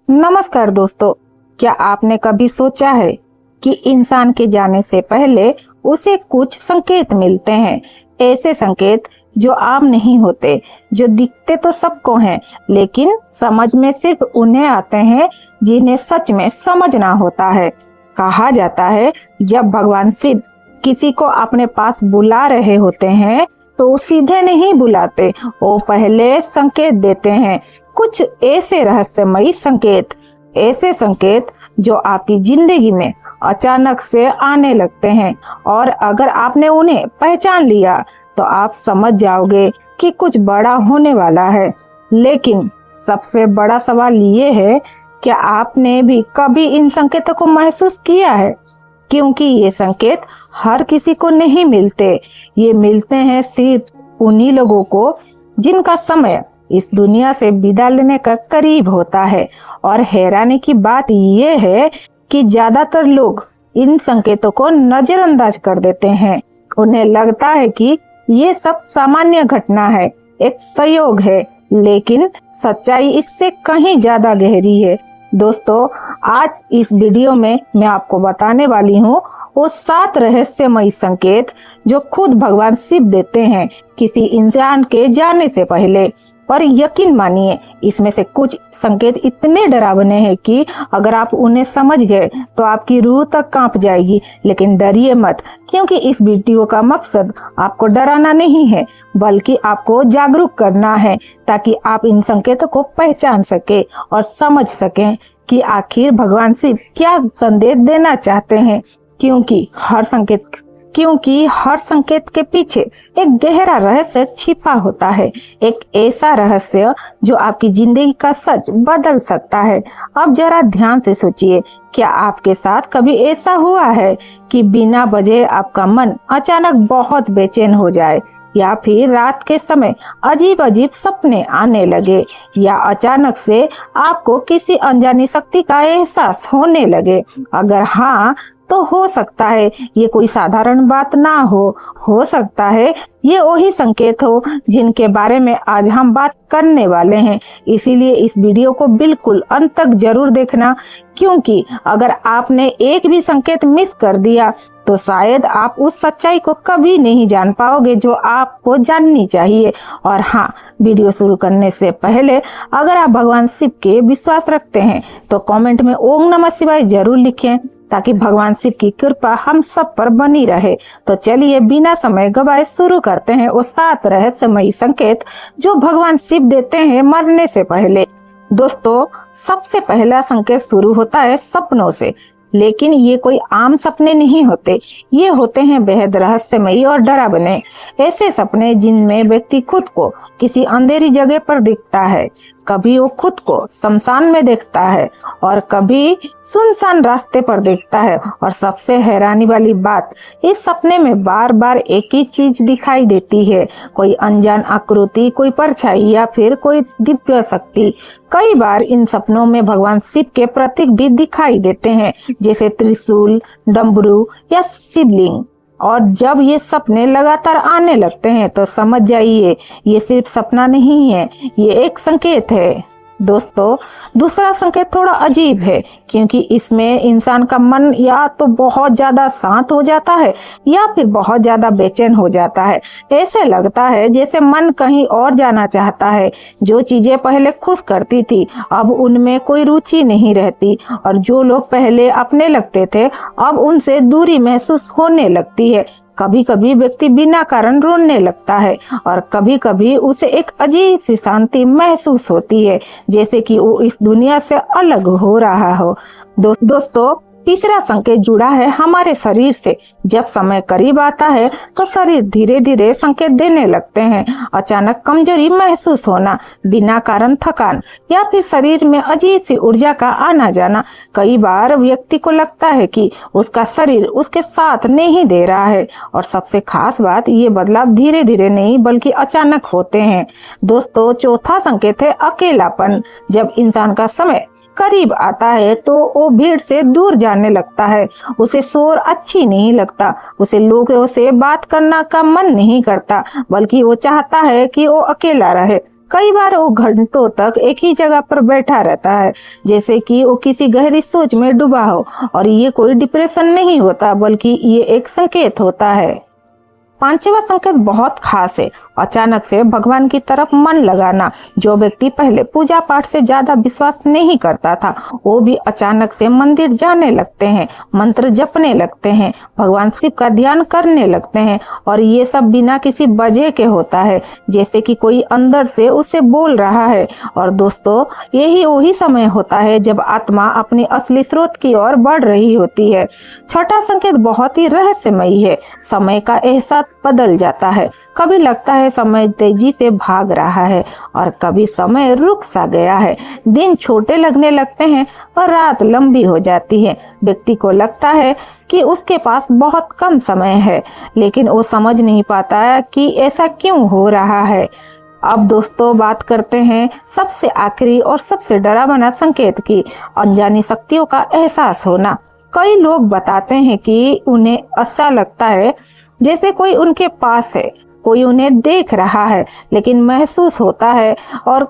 नमस्कार दोस्तों, क्या आपने कभी सोचा है कि इंसान के जाने से पहले उसे कुछ संकेत मिलते हैं। ऐसे संकेत जो आम नहीं होते, जो दिखते तो सबको हैं, लेकिन समझ में सिर्फ उन्हें आते हैं जिन्हें सच में समझना होता है। कहा जाता है, जब भगवान शिव किसी को अपने पास बुला रहे होते हैं तो सीधे नहीं बुलाते, वो पहले संकेत देते हैं। कुछ ऐसे रहस्यमयी संकेत, ऐसे संकेत जो आपकी जिंदगी में अचानक से आने लगते हैं, और अगर आपने उन्हें पहचान लिया तो आप समझ जाओगे कि कुछ बड़ा होने वाला है। लेकिन सबसे बड़ा सवाल ये है, क्या आपने भी कभी इन संकेतों को महसूस किया है? क्योंकि ये संकेत हर किसी को नहीं मिलते। ये मिलते हैं सिर्फ उन्हीं लोगों को जिनका समय इस दुनिया से विदा लेने का करीब होता है। और हैरानी की बात यह है कि ज्यादातर लोग इन संकेतों को नजरअंदाज कर देते हैं। उन्हें लगता है कि ये सब सामान्य घटना है, एक संयोग है, लेकिन सच्चाई इससे कहीं ज्यादा गहरी है। दोस्तों, आज इस वीडियो में मैं आपको बताने वाली हूँ वो 7 रहस्यमयी संकेत जो खुद भगवान शिव देते हैं किसी इंसान के जाने से पहले। और यकीन मानिए, इसमें से कुछ संकेत इतने डरावने हैं कि अगर आप उन्हें समझ गए तो आपकी रूह तक कांप जाएगी। लेकिन डरिए मत, क्योंकि इस वीडियो का मकसद आपको डराना नहीं है, बल्कि आपको जागरूक करना है, ताकि आप इन संकेतों को पहचान सके और समझ सकें कि आखिर भगवान शिव क्या संदेश देना चाहते हैं। क्योंकि हर संकेत के पीछे एक गहरा रहस्य छिपा होता है, एक ऐसा रहस्य जो आपकी जिंदगी का सच बदल सकता है। अब जरा ध्यान से सोचिए, क्या आपके साथ कभी ऐसा हुआ है कि बिना वजह आपका मन अचानक बहुत बेचैन हो जाए, या फिर रात के समय अजीब अजीब सपने आने लगे, या अचानक से आपको किसी अनजानी शक्ति का एहसास होने लगे? अगर हाँ, तो हो सकता है ये कोई साधारण बात ना हो सकता है ये वही संकेत हो जिनके बारे में आज हम बात करने वाले हैं। इसीलिए इस वीडियो को बिल्कुल अंत तक जरूर देखना, क्योंकि अगर आपने एक भी संकेत मिस कर दिया तो शायद आप उस सच्चाई को कभी नहीं जान पाओगे जो आपको जाननी चाहिए। और हाँ, वीडियो शुरू करने से पहले अगर आप भगवान शिव के विश्वास रखते हैं तो कमेंट में ओम नमः शिवाय जरूर लिखें, ताकि भगवान शिव की कृपा हम सब पर बनी रहे। तो चलिए बिना समय गवाए शुरू करते हैं वो 7 रहस्यमयी संकेत जो भगवान शिव देते हैं मरने से पहले। दोस्तों, सबसे पहला संकेत शुरू होता है सपनों से। लेकिन ये कोई आम सपने नहीं होते, ये होते हैं बेहद रहस्यमयी और डरावने। ऐसे सपने जिनमें व्यक्ति खुद को किसी अंधेरी जगह पर दिखता है, कभी वो खुद को शमशान में देखता है और कभी सुनसान रास्ते पर देखता है। और सबसे हैरानी वाली बात, इस सपने में बार बार एक ही चीज दिखाई देती है, कोई अनजान आकृति, कोई परछाई या फिर कोई दिव्य शक्ति। कई बार इन सपनों में भगवान शिव के प्रतीक भी दिखाई देते हैं, जैसे त्रिशूल, डमरू या शिवलिंग। और जब ये सपने लगातार आने लगते हैं तो समझ जाइए, ये सिर्फ सपना नहीं है, ये एक संकेत है। दोस्तों, दूसरा संकेत थोड़ा अजीब है, क्योंकि इसमें इंसान का मन या तो बहुत ज्यादा शांत हो जाता है या फिर बहुत ज्यादा बेचैन हो जाता है। ऐसे लगता है जैसे मन कहीं और जाना चाहता है। जो चीजें पहले खुश करती थी अब उनमें कोई रुचि नहीं रहती, और जो लोग पहले अपने लगते थे अब उनसे दूरी महसूस होने लगती है। कभी कभी व्यक्ति बिना कारण रोने लगता है, और कभी कभी उसे एक अजीब सी शांति महसूस होती है, जैसे कि वो इस दुनिया से अलग हो रहा हो। दोस्तों, तीसरा संकेत जुड़ा है हमारे शरीर से। जब समय करीब आता है तो शरीर धीरे धीरे संकेत देने लगते हैं। अचानक कमजोरी महसूस होना, बिना कारण थकान, या फिर शरीर में अजीब सी ऊर्जा का आना जाना। कई बार व्यक्ति को लगता है कि उसका शरीर उसके साथ नहीं दे रहा है। और सबसे खास बात, ये बदलाव धीरे धीरे नहीं बल्कि अचानक होते हैं। दोस्तों, चौथा संकेत है अकेलापन। जब इंसान का समय करीब आता है तो वो भीड़ से दूर जाने लगता है, उसे शोर अच्छी नहीं लगता, उसे लोगों से बात करना का मन नहीं करता, बल्कि वो चाहता है कि वो अकेला रहे। कई बार वो घंटों तक एक ही जगह पर बैठा रहता है, जैसे कि वो किसी गहरी सोच में डूबा हो। और ये कोई डिप्रेशन नहीं होता, बल्कि ये एक संकेत होता है। पांचवा संकेत बहुत खास है, अचानक से भगवान की तरफ मन लगाना। जो व्यक्ति पहले पूजा पाठ से ज्यादा विश्वास नहीं करता था, वो भी अचानक से मंदिर जाने लगते हैं, मंत्र जपने लगते हैं, भगवान शिव का ध्यान करने लगते हैं। और ये सब बिना किसी वजह के होता है, जैसे कि कोई अंदर से उसे बोल रहा है। और दोस्तों, यही वही समय होता है जब आत्मा अपनी असली स्रोत की ओर बढ़ रही होती है। छठा संकेत बहुत ही रहस्यमयी है। समय का एहसास बदल जाता है। कभी लगता है समय तेजी से भाग रहा है और कभी समय रुक सा गया है। दिन छोटे लगने लगते हैं और रात लंबी हो जाती है। व्यक्ति को लगता है कि उसके पास बहुत कम समय है, लेकिन वो समझ नहीं पाता है कि ऐसा क्यों हो रहा है। अब दोस्तों, बात करते हैं सबसे आखिरी और सबसे डरावना संकेत की, अनजानी शक्तियों का एहसास होना। कई लोग बताते हैं कि उन्हें ऐसा लगता है जैसे कोई उनके पास है, कोई उन्हें देख रहा है, लेकिन महसूस होता है। और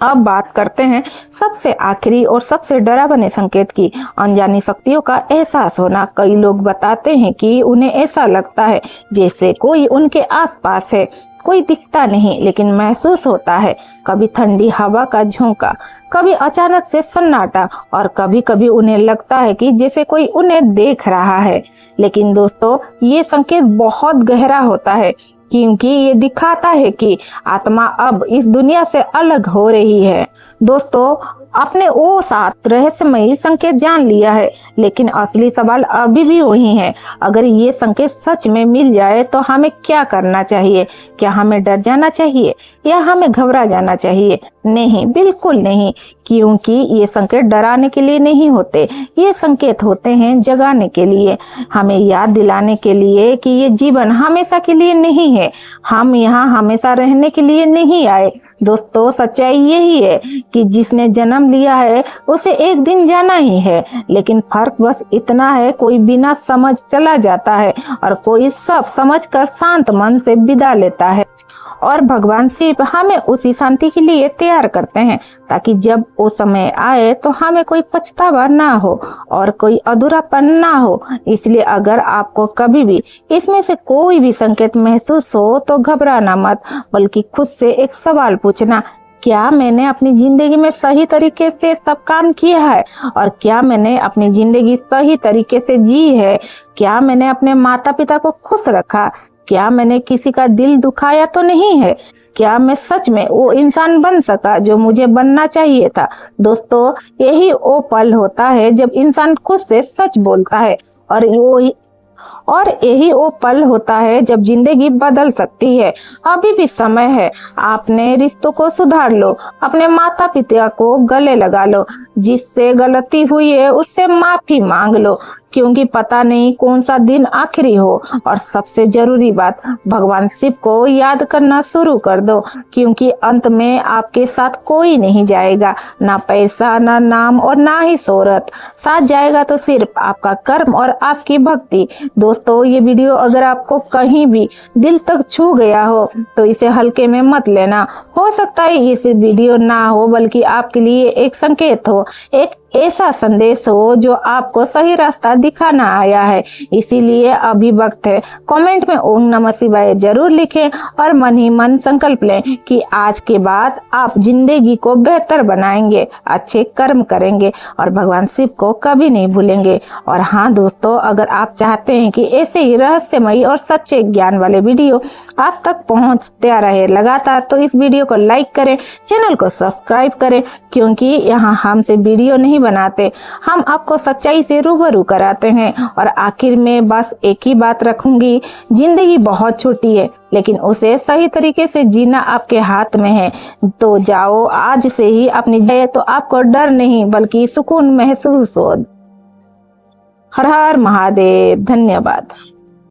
अब बात करते हैं सबसे आखिरी और सबसे डरावने संकेत की, अनजानी शक्तियों का एहसास होना। कई लोग बताते हैं कि उन्हें ऐसा लगता है जैसे कोई उनके आसपास है, कोई दिखता नहीं लेकिन महसूस होता है। कभी ठंडी हवा का झोंका, कभी अचानक से सन्नाटा, और कभी कभी उन्हें लगता है कि जैसे कोई उन्हें देख रहा है। लेकिन दोस्तों, ये संकेत बहुत गहरा होता है, क्योंकि ये दिखाता है कि आत्मा अब इस दुनिया से अलग हो रही है। दोस्तों, आपने वो 7 रहस्यमयी संकेत जान लिया है, लेकिन असली सवाल अभी भी वही है। अगर ये संकेत सच में मिल जाए तो हमें क्या करना चाहिए? क्या हमें डर जाना चाहिए या हमें घबरा जाना चाहिए? नहीं, बिल्कुल नहीं, क्योंकि ये संकेत डराने के लिए नहीं होते। ये संकेत होते हैं जगाने के लिए, हमें याद दिलाने के लिए कि ये जीवन हमेशा के लिए नहीं है। हम यहाँ हमेशा रहने के लिए नहीं आए। दोस्तों, सच्चाई यही है कि जिसने जन्म लिया है उसे एक दिन जाना ही है, लेकिन फर्क बस इतना है, कोई बिना समझ चला जाता है और कोई सब समझकर शांत मन से विदा लेता है। और भगवान शिव हमें उसी शांति के लिए तैयार करते हैं, ताकि जब वो समय आए तो हमें कोई पछतावा ना हो और कोई अधूरापन ना हो। इसलिए अगर आपको कभी भी इसमें से कोई भी संकेत महसूस हो तो घबराना मत, बल्कि खुद से एक सवाल पूछना, क्या मैंने अपनी जिंदगी में सही तरीके से सब काम किया है? और क्या मैंने अपनी जिंदगी सही तरीके से जी है? क्या मैंने अपने माता पिता को खुश रखा? क्या मैंने किसी का दिल दुखाया तो नहीं है? क्या मैं सच में वो इंसान बन सका जो मुझे बनना चाहिए था? दोस्तों, यही वो पल होता है जब इंसान खुद से सच बोलता है, और यही वो पल होता है जब जिंदगी बदल सकती है। अभी भी समय है, आपने रिश्तों को सुधार लो, अपने माता पिता को गले लगा लो, जिससे गलती हुई है उससे माफी मांग लो, क्योंकि पता नहीं कौन सा दिन आखिरी हो। और सबसे जरूरी बात, भगवान शिव को याद करना शुरू कर दो, क्योंकि अंत में आपके साथ कोई नहीं जाएगा, ना पैसा, ना नाम और ना ही शोहरत। साथ जाएगा तो सिर्फ आपका कर्म और आपकी भक्ति। दोस्तों, ये वीडियो अगर आपको कहीं भी दिल तक छू गया हो तो इसे हल्के में मत लेना। हो सकता है ये सिर्फ वीडियो ना हो, बल्कि आपके लिए एक संकेत हो, एक ऐसा संदेश हो जो आपको सही रास्ता दिखाना आया है। इसीलिए अभी वक्त है, कमेंट में ओम नमः शिवाय जरूर लिखें और मन ही मन संकल्प लें कि आज के बाद आप जिंदगी को बेहतर बनाएंगे, अच्छे कर्म करेंगे और भगवान शिव को कभी नहीं भूलेंगे। और हाँ दोस्तों, अगर आप चाहते हैं कि ऐसे ही रहस्यमयी और सच्चे ज्ञान वाले वीडियो आप तक पहुंचते रहे लगातार, तो इस वीडियो को लाइक करें, चैनल को सब्सक्राइब करें, क्योंकि यहाँ हमसे वीडियो नहीं बनाते, हम आपको सच्चाई से रूबरू कराते हैं। और आखिर में बस एक ही बात रखूंगी, जिंदगी बहुत छोटी है, लेकिन उसे सही तरीके से जीना आपके हाथ में है। तो जाओ आज से ही अपनी जय, तो आपको डर नहीं बल्कि सुकून महसूस हो। हर हर महादेव। धन्यवाद।